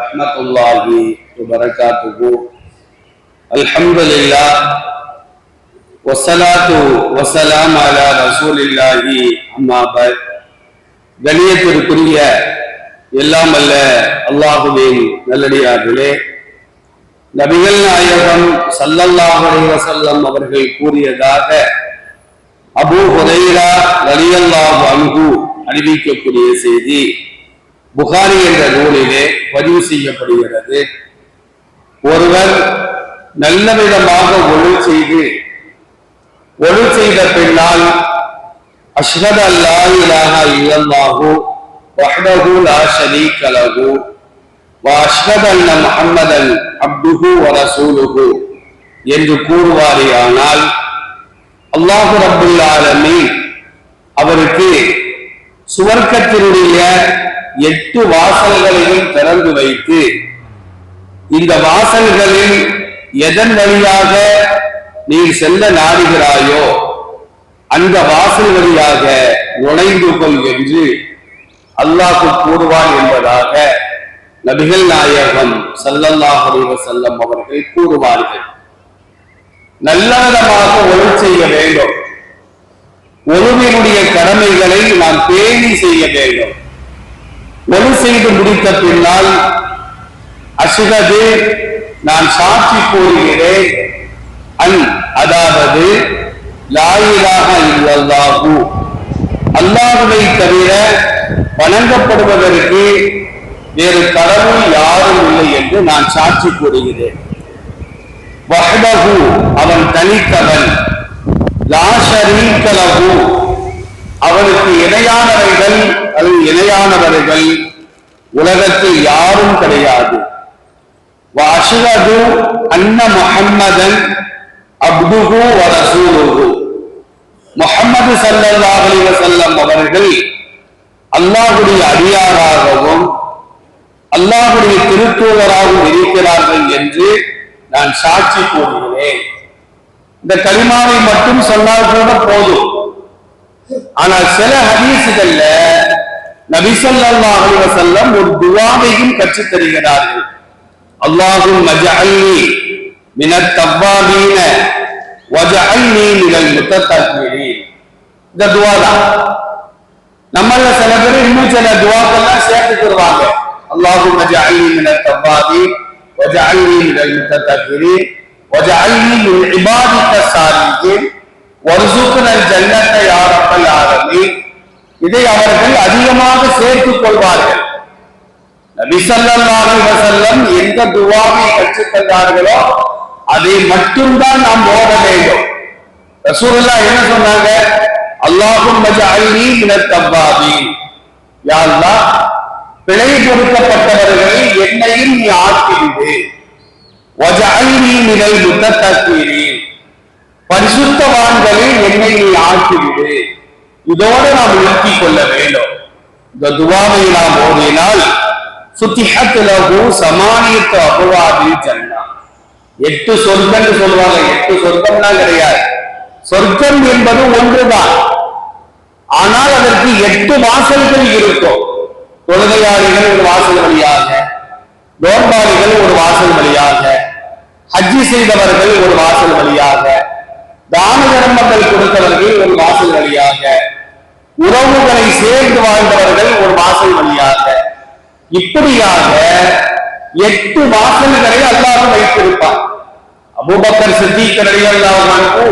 வரஹ்மத்துல்லாஹி வபரகாத்துஹு. அல்ஹம்துலில்லாஹ் வஸ்ஸலாத்து வஸ்ஸலாம் அலா ரசூலில்லாஹி அம்மா பஅத். கண்ணியத்திற்குரிய எல்லாம் அல்ல அல்லாஹுவின் நல்லடியார்களே, நபிகள் நாயகம் ஸல்லல்லாஹு அலைஹி வஸல்லம் அவர்கள் கூறியதாக அபூ ஹுரைரா ரலியல்லாஹு அன்ஹு அறிவிக்கக்கூடிய செய்தி புகாரி என்ற நூலிலே பதிவு செய்யப்படுகிறது. ஒருவர் நல்ல விதமாக ஒழு செய்த பின்னால் அஷ்ஹது அல்லா இலாஹா இல்லல்லாஹு வஹ்தஹு லா ஷரீக லஹு வ அஷ்ஹது அன்ன முஹம்மதன் அப்துஹு வ ரசூலுஹு என்று கூறுவாரேயானால் அல்லாஹ் ரப்புல் ஆலமீன் அவருக்கு சுவர்க்கத்தினுடைய 8 வாசல்களையும் திறந்து வைத்து, இந்த வாசல்களில் எதன் வழியாக நீ செல்ல நாடுகிறாயோ அந்த வாசல் வழியாக நுழைந்து கொள் என்று அல்லாஹ் கூறுவான் என்பதாக நபிகள் நாயகம் ஸல்லல்லாஹு அலைஹி வஸல்லம் அவர்கள் கூறுவார்கள். நல்ல விதமாக ஒழு செய்ய வேண்டும். ஒழுவினுடைய கடமைகளை நாம் பேணி செய்ய வேண்டும். ஒழு செய்து முடித்த பின்னால் அஷ்ஹது நான் சாட்சி கூறுகிறேன், அதாவது லா இலாஹா இல்லல்லாஹு அல்லாஹ்வை தவிர வணங்கப்படுவதற்கு வேறு கடவுள் யாரும் இல்லை என்று நான் சாட்சி கூறுகிறேன். வஹ்தஹு அவன் தனித்தவன், லா ஷரீக லஹு அவனுக்கு இணையானவர்கள் உலகத்தில் யாரும் கிடையாது. வ அஷ்ஹது அன்ன முஹம்மதன் அப்துஹு வ ரசூலுஹு முஹம்மது ஸல்லல்லாஹு அலைஹி வஸல்லம் அவர்கள் அல்லாஹ்வுடைய அடியாராகவும் அல்லாஹ்வுடைய திருத்தூதராகவும் இருக்கிறார்கள் என்று நான் சாட்சி கூறுகிறேன். இந்த கலிமாவை மட்டும் சொன்னால் கூட போதும். ஆனால் சில ஹதீஸ்கள்ல நபி ஸல்லல்லாஹு அலைஹி வஸல்லம் ஒரு துஆவையும் கற்றுத் தருகிறார்கள். அல்லாஹும்ம ஜஅல்னி மினத் தவ்வாபீன வஜஅல்னி மினல் முத்தத்தஹ்ஹிரீன். இந்த துஆ தான். நம்மள சில பேர் இன்னும் சில துஆக்கெல்லாம் சேர்த்துக்குவாங்க. அல்லாஹும்ம ஜஅல்னி மினத் தவ்வாபீன் வஜஅல்னி மினல் முத்தத்தஹ்ஹிரீன் வஜஅல்னி மின் இபாதிக ஸாலிஹீன் வர்ஸுக்னல் ஜன்னத யா ரப்பல் ஆலமீன். இதை அவர்கள் அதிகமாக சேர்த்துக் கொள்வார்கள். நபி ஸல்லல்லாஹு அலைஹி வஸல்லம் எந்த துஆவை கற்றுத் தந்தார்களோ அதை மட்டும்தான் நாம் ஓத வேண்டும். ரசூலுல்லாஹ் என்ன சொன்னாங்க? அல்லாஹும்ம ஜஅல்னி மினத் தவ்வாபீன், யா அல்லாஹ் பிழை பொறுக்கப்பட்டவர்களை என்னையும் நீ ஆக்கிவிடு. வஜஅல்னி மினல் முத்தத்தஹ்ஹிரீன் பரிசுத்தவான்களில் என்னை நீ ஆக்கிவிடு. இதோடு நாம் நிறுத்திக் கொள்ள வேண்டும். இந்த துஆவை நாம் ஓதினால் ஃபுத்திஹத் லஹு ஸமானியத்து அப்வாபில் ஜன்னah, 8 சொர்க்கம் சொல்வாங்க. 8 சொர்க்கம்லாம் கிடையாது. சொர்க்கம் என்பது ஒன்றுதான். ஆனால் அதற்கு 8 வாசல்கள் இருக்கும். தொழுகையாளிகள் ஒரு வாசல் வழியாக, நோன்பாளிகள் ஒரு வாசல் வழியாக, ஹஜ்ஜி செய்தவர்கள் ஒரு வாசல் வழியாக, தான தர்மங்கள் கொடுத்தவர்கள் ஒரு வாசல் வழியாக, உறவுகளை சேர்ந்து வாழ்ந்தவர்கள் ஒரு வாசல் வழியாக, இப்படியாக 8 வாசல்களை அல்லாஹ் வைத்திருப்பார். அபூபக்கர் சித்திக் ரலியல்லாஹு அன்ஹு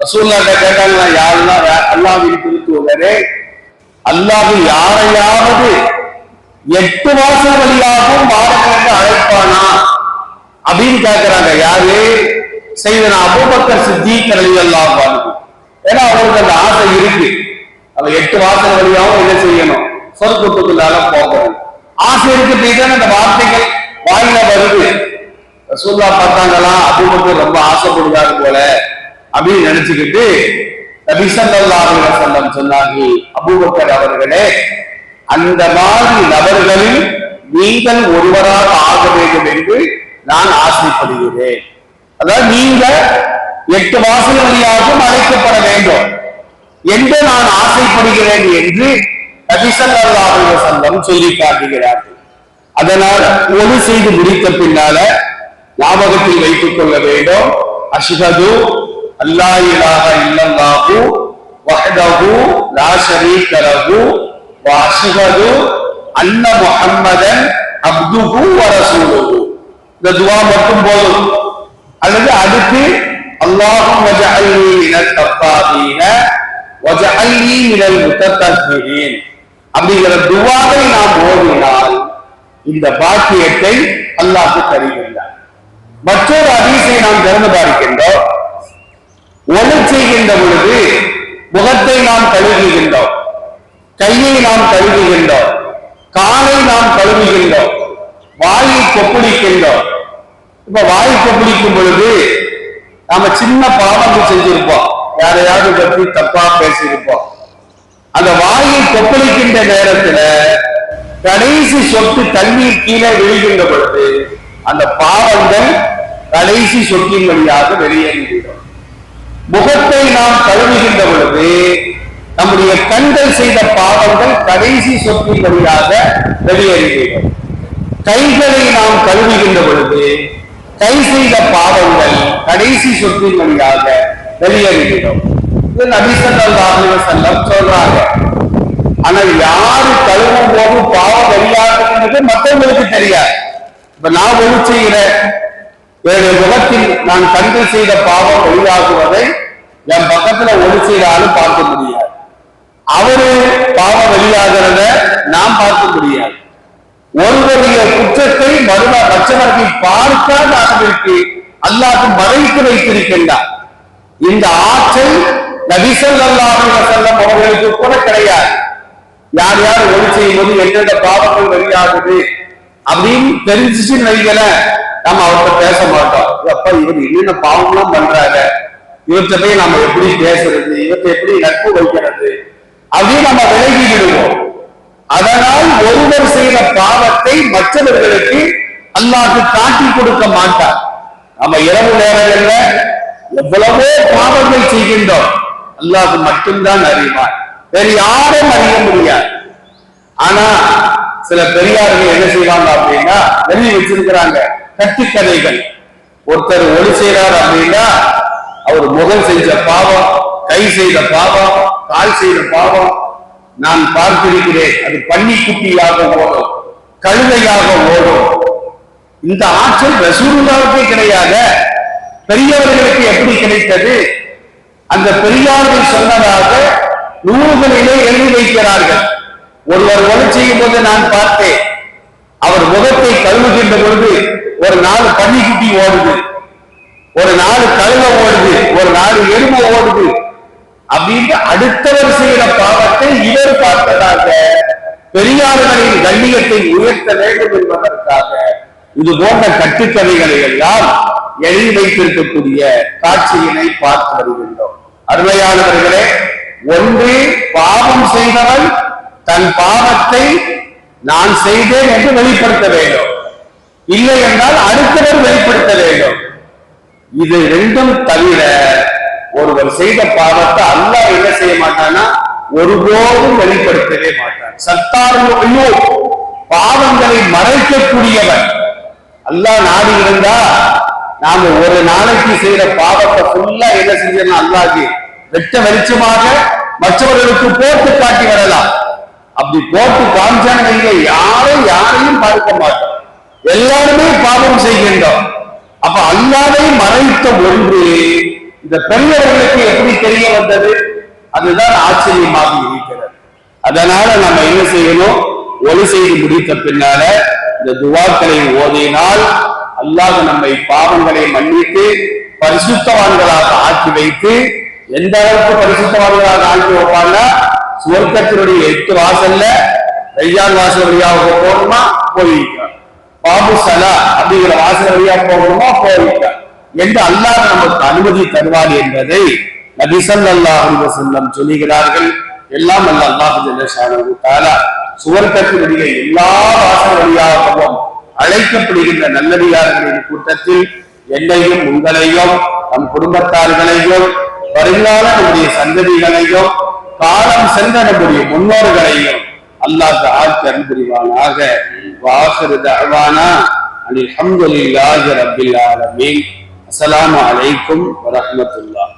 ரசூலுல்லாஹ் கேட்டாங்க, யா அல்லாஹ், அல்லாஹ்வின் திருத்தூதரே, அல்லாஹ் யாரையாவது 8 வாசல் வழியாகவும் வாருங்கள் என்று அழைப்பானா அப்படின்னு கேட்கிறாங்க. யாரு? செய்தனா அபூபக்கர் சித்திக் ரலியல்லாஹு அன்ஹு. ஏன்னா அவருக்கு அந்த ஆசை இருக்கு. அவன் 8 வாசல் வழியாகவும் என்ன செய்யணும்? சொர்க்கத்துக்குள்ளால போகணும். ஆசை இருக்கு. அந்த வார்த்தைகள் வாயில வருது. ரசூலுல்லாஹ் பார்த்தாங்களா, அபூபக்கர் ரொம்ப ஆசைப்படுறாரு போல அப்படின்னு நினைச்சுக்கிட்டு நபி ஸல்லல்லாஹு அலைஹி வஸல்லம் சொன்னார்கள், அபூபக்கர் அவர்களே, அந்த மாதிரி நபர்களில் நீங்கள் ஒருவராக ஆக வேண்டும் என்று நான் ஆசைப்படுகிறேன். அதாவது நீங்க 8 வாசல் வழியாகவும் அழைக்கப்பட வேண்டும் என்று நான் ஆசைப்படுகிறேன் என்று நபி ஸல்லல்லாஹு அலைஹி வஸல்லம் சொல்லி காட்டுகிறார்கள். அதனால் ஒளி செய்து முடித்த பின்னால ஞாபகத்தில் வைத்துக் கொள்ள வேண்டும், அஷ்ஹது அல்லா இலாஹ இல்லல்லாஹு வஹ்தஹு லா ஷரீக லஹு வ அஷ்ஹது அன்ன முஹம்மதன் அப்துஹு வ ரசூலுஹு. இந்த துஆ மட்டும் போதும். அல்லது அதுக்கு அல்லாஹும்ம ஜஅல்னி மினத் தவ்வாபீன வஜஅல்னி மினல் முத்தத்தஹ்ஹிரீன் அப்படிங்கிற துஆவை நாம் ஓதினால் இந்த பாக்கியத்தை அல்லாஹ் தருகின்றார். மற்றொரு ஹதீஸை நாம் திறந்து பார்க்கின்றோம். ஒளி செய்கின்ற பொழுது முகத்தை நாம் கழுவுகின்றோம், கையை நாம் கழுவுகின்றோம், காலை நாம் கழுவுகின்றோம், வாயை கொப்பளிக்கின்றோம். இப்ப வாயை கொப்பளிக்கும் பொழுது நாம சின்ன பாவங்கள் செஞ்சிருப்போம், யாரையாவது பற்றி தப்பா பேசியிருப்போம். அந்த வாயை கொப்பளிக்கின்ற நேரத்துல கடைசி சொட்டு தண்ணீர் கீழே விழுகின்ற பொழுது அந்த பாவங்கள் கடைசி சொட்டின் வழியாக வெளியேறிவிடும். முகத்தை நாம் கழுவுகின்ற பொழுது நம்முடைய கண்கள் செய்த பாவங்கள் கடைசி சொட்டின் வழியாக வெளியேறிவிடும். கைகளை நாம் கழுவுகின்ற பொழுது கை செய்த பாவங்கள் கடைசி சொட்டின் வழியாக வெளியேறிவிடும். இது நபி ஸல்லல்லாஹு அலைஹி வஸல்லம் சொல்றாங்க. ஆனால் யாரு கழுவும் போது பாவம் வெளியாகுது மற்றவங்களுக்கு தெரியாது. இப்ப நான் ஒளி செய்கிறேன், என்னுடைய முகத்தில் நான் கண்கள் செய்த பாவம் வெளியாகுவதை என் பக்கத்துல ஒளி செய்தாலும் பார்க்க முடியாது. அவரு பாவம் வெளியாகிறத நாம் பார்க்க முடியாது. ஒருவருடைய குற்றத்தை மற்றவர்கள் பார்க்காத அளவிற்கு அல்லாஹ் மறைத்து வைத்திருக்கின்றார். இந்த ஆற்றல் நபி ஸல்லல்லாஹு அலைஹி வஸல்லம் அவர்களுக்கு கூட கிடையாது. யார் யார் ஒளி செய்யும் போது எந்தெந்த பாவங்கள் வெளியாகுது அப்படின்னு தெரிஞ்சிச்சுன்னு வைக்கல, நம்ம அவர்கிட்ட பேச மாட்டோம். அப்ப இவர் என்னென்ன பாவம்லாம் பண்றாங்க, இவற்றை போய் நம்ம எப்படி பேசுறது, இவற்றை எப்படி நட்பு வைக்கிறது அப்படின்னு நம்ம விலகி விடுவோம். அதனால் ஒருவர் செய்த பாவத்தை மற்றவர்களுக்கு அல்லாஹ் காட்டி கொடுக்க மாட்டார். நம்ம இரவு நேரங்கள்ல எவ்வளவோ பாவங்கள் செய்கின்றோம், அல்லாஹ் மட்டும்தான் அறிவார், வேறு யாரும் அறிய முடியாது. ஆனா சில பெரியார்கள் என்ன செய்வாங்க அப்படின்னா எழுதி வச்சிருக்கிறாங்க கட்டுக்கதைகள். ஒருத்தர் ஒளி செய்யறார் அப்படின்னா அவர் முகம் செஞ்ச பாவம், கை செய்த பாவம், கால் செய்த பாவம் நான் பார்த்திருக்கிறேன், அது பன்னிக்குட்டியாக ஓடும், கழுதையாக ஓடும். இந்த ஆற்றல் ரசூலுல்லாஹ்வுக்கே கிடையாது, பெரியவர்களுக்கு எப்படி கிடைத்தது? அந்த பெரியார்கள் சொன்னதாக நூல்களிலே எழுதி வைக்கிறார்கள். ஒருவர் ஒளி செய்யும் போது நான் பார்த்தேன், அவர் முகத்தை கழுவுகின்ற பொழுது ஒரு 4 பன்னிக்குட்டி ஓடுது, ஒரு 4 கழுதை ஓடுது, ஒரு 4 எருமை ஓடுது அப்படின்னு அடுத்தவர் செய்கிற பாவத்தை இவர் பார்த்ததாக பெரியார்களின் கண்ணியத்தை உயர்த்த வேண்டும் என்பதற்காக இது போன்ற கட்டுக்கதைகளை எல்லாம் எழுதி வைத்திருக்கக்கூடிய காட்சியினை பார்த்து வருகின்றோம். அருமையானவர்களே, ஒன்று பாவம் செய்தவன் தன் பாவத்தை நான் செய்தேன் என்று வெளிப்படுத்த வேண்டும், இல்லை என்றால் அடுத்தவர் வெளிப்படுத்த வேண்டும். இது ரெண்டும் தவிர ஒருவர் செய்த பாவத்தை அல்லாஹ் என்ன செய்ய மாட்டான்னா ஒருபோதும் வெளிப்படுத்தவே மாட்டான். சத்தாருடைய பாவங்களை மறைக்கக்கூடியவன். அல்லாஹ் நாடி இருந்தா நாம ஒரு நாளைக்கு செய்யற பாவத்தை ஃபுல்லா என்ன செஞ்சோம்னா அல்லாஹ்க்கு வெட்ட வெளிச்சமாக மற்றவர்களுக்கு போட்டு காட்டி வரலாம். அப்படி போட்டு காமிச்சாங்க யாரையும் பார்க்க மாட்டோம், எல்லாருமே பாவம் செய்கின்றோம். அப்ப அல்லாஹ்வை மறைத்த ஒன்று இந்த பெரியவர்களுக்கு எப்படி தெரிய வந்தது? அதுதான் ஆச்சரியமாக இருக்கிறது. அதனால நம்ம என்ன செய்யணும்? ஒளி செய்து முடித்த பின்னால இந்த துவாக்களை ஓதினால் அல்லாஹ் நம்மை பாவங்களை மன்னித்து பரிசுத்தவான்களாக ஆக்கி வைத்து, எந்த அளவுக்கு பரிசுத்தவான்களாக ஆக்கி வைப்பான்னா சுவர்க்கத்தினுடைய 8 வாசல்ல ரையான் வாசல் வழியாக போகணுமா போயிருக்கான், பாபு சலா அப்படிங்கிற வாசல் வழியா போகணுமா போயிருக்கான் என்று அல்லாஹ் நமக்கு அனுமதி தருவார் என்பதை நபி ஸல்லல்லாஹு அலைஹி வஸல்லம் சொல்லுகிறார்கள். எல்லாம் அல்லாஹ் ஜல்லஷானஹு தஆலா சுவர்க்கத்தினுடைய எல்லா வாசல் வழியாகவும் அழைக்கப்படுகின்ற நல்லடியார்களின் கூட்டத்தில் என்னையும் உங்களையும் நம் குடும்பத்தார்களையும் வருங்கால நம்முடைய சந்ததிகளையும் காலம் சென்ற நம்முடைய முன்னோர்களையும் அல்லாஹ் ஆட்சி அருள் புரிவானாக. வாஹிரு தஅவானா அல்ஹம்துலில்லாஹி ரப்பில் ஆலமீன். அஸ்ஸலாமு அலைக்கும் வரஹ்மத்துல்லாஹ்.